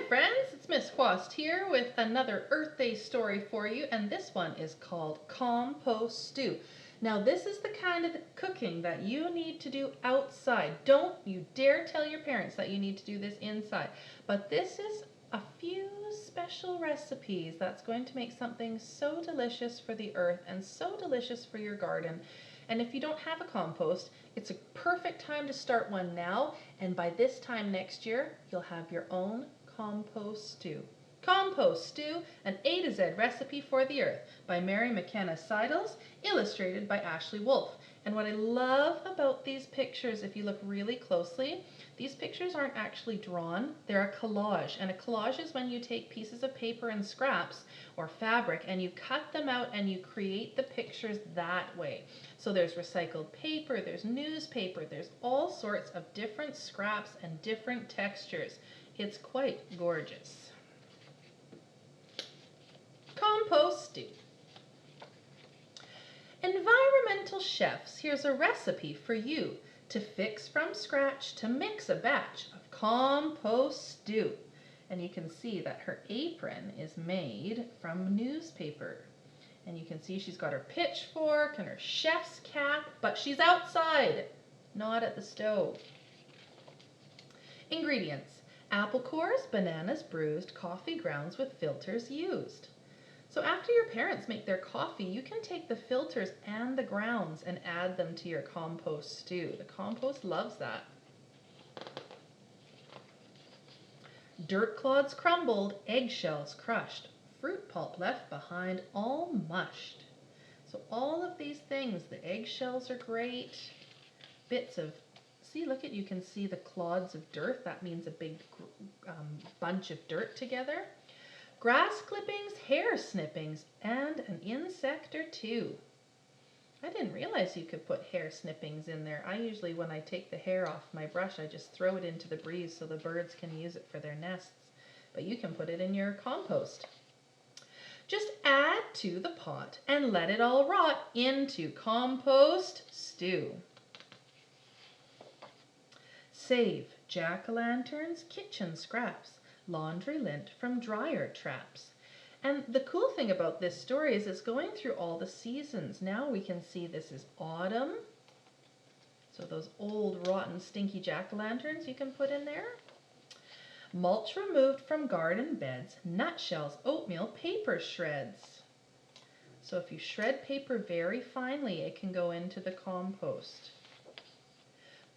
friends, it's Miss Quast here with another Earth Day story for you, and this one is called Compost Stew. Now this is the kind of cooking that you need to do outside. Don't you dare tell your parents that you need to do this inside. But this is a few special recipes that's going to make something so delicious for the earth and so delicious for your garden. And if you don't have a compost, it's a perfect time to start one now, and by this time next year, you'll have your own compost stew. Compost Stew, an A to Z recipe for the earth by Mary McKenna Seidels, illustrated by Ashley Wolf. And what I love about these pictures, if you look really closely, these pictures aren't actually drawn, they're a collage. And a collage is when you take pieces of paper and scraps or fabric and you cut them out and you create the pictures that way. So there's recycled paper, there's newspaper, there's all sorts of different scraps and different textures. It's quite gorgeous. Compost stew. Environmental chefs, here's a recipe for you to fix from scratch to mix a batch of compost stew. And you can see that her apron is made from newspaper. And you can see she's got her pitchfork and her chef's cap, but she's outside, not at the stove. Ingredients: apple cores, bananas bruised, coffee grounds with filters used. So after your parents make their coffee, you can take the filters and the grounds and add them to your compost stew. The compost loves that. Dirt clods crumbled, eggshells crushed, fruit pulp left behind, all mushed. So all of these things, the eggshells are great. Bits of, see, look at, you can see the clods of dirt. That means a big bunch of dirt together. Grass clippings, hair snippings, and an insect or two. I didn't realize you could put hair snippings in there. I usually, when I take the hair off my brush, I just throw it into the breeze so the birds can use it for their nests. But you can put it in your compost. Just add to the pot and let it all rot into compost stew. Save jack-o'-lanterns, kitchen scraps, laundry lint from dryer traps. And the cool thing about this story is it's going through all the seasons. Now we can see this is autumn. So those old, rotten, stinky jack-o'-lanterns you can put in there. Mulch removed from garden beds, nutshells, oatmeal, paper shreds. So if you shred paper very finely, it can go into the compost.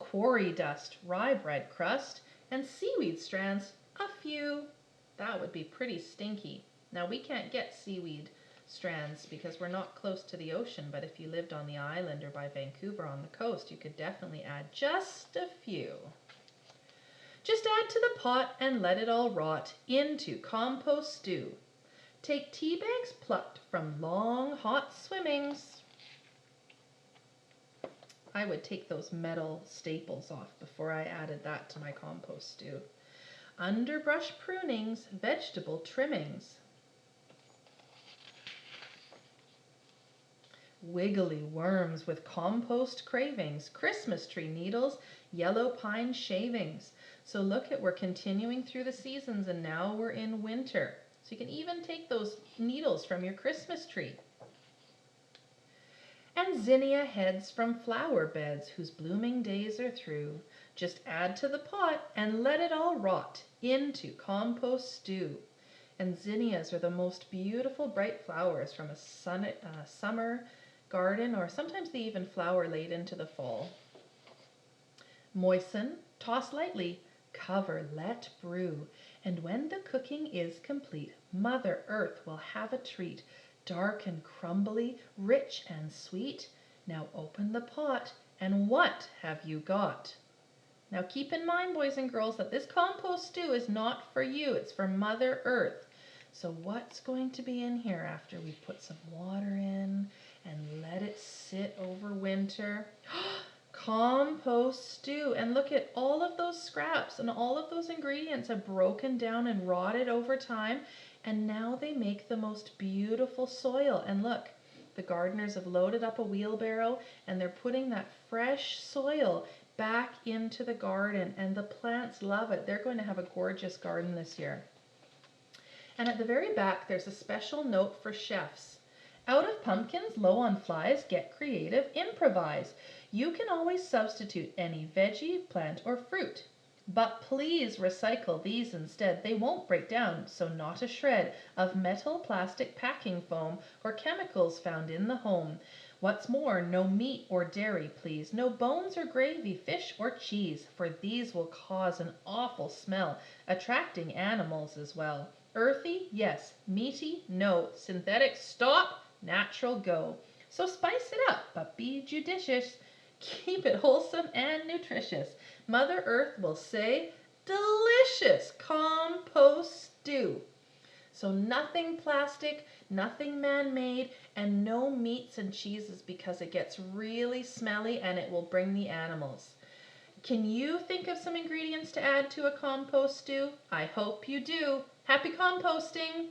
Quarry dust, rye bread crust, and seaweed strands, a few. That would be pretty stinky. Now we can't get seaweed strands because we're not close to the ocean, but if you lived on the island or by Vancouver on the coast, you could definitely add just a few. Just add to the pot and let it all rot into compost stew. Take tea bags plucked from long hot swimmings. I would take those metal staples off before I added that to my compost stew. Underbrush prunings, vegetable trimmings. Wiggly worms with compost cravings, Christmas tree needles, yellow pine shavings. So look at, we're continuing through the seasons and now we're in winter. So you can even take those needles from your Christmas tree. And zinnia heads from flower beds whose blooming days are through. Just add to the pot and let it all rot into compost stew. And zinnias are the most beautiful bright flowers from a summer garden, or sometimes they even flower late into the fall. Moisten, toss lightly, cover, let brew. And when the cooking is complete, Mother Earth will have a treat. Dark and crumbly, rich and sweet. Now open the pot, and what have you got? Now keep in mind, boys and girls, that this compost stew is not for you, it's for Mother Earth. So what's going to be in here after we put some water in and let it sit over winter? Compost stew. And look at all of those scraps and all of those ingredients have broken down and rotted over time. And now they make the most beautiful soil. And look, the gardeners have loaded up a wheelbarrow and they're putting that fresh soil back into the garden, and the plants love it. They're going to have a gorgeous garden this year. And at the very back, there's a special note for chefs. Out of pumpkins low on flies, get creative, improvise. You can always substitute any veggie, plant, or fruit. But please recycle these instead. They won't break down, so not a shred of metal, plastic, packing foam, or chemicals found in the home. What's more, no meat or dairy, please. No bones or gravy, fish or cheese, for these will cause an awful smell, attracting animals as well. Earthy, yes. Meaty, no. Synthetic, stop. Natural, go. So spice it up, but be judicious. Keep it wholesome and nutritious. Mother Earth will say, delicious compost stew. So nothing plastic, nothing man-made, and no meats and cheeses because it gets really smelly and it will bring the animals. Can you think of some ingredients to add to a compost stew? I hope you do. Happy composting!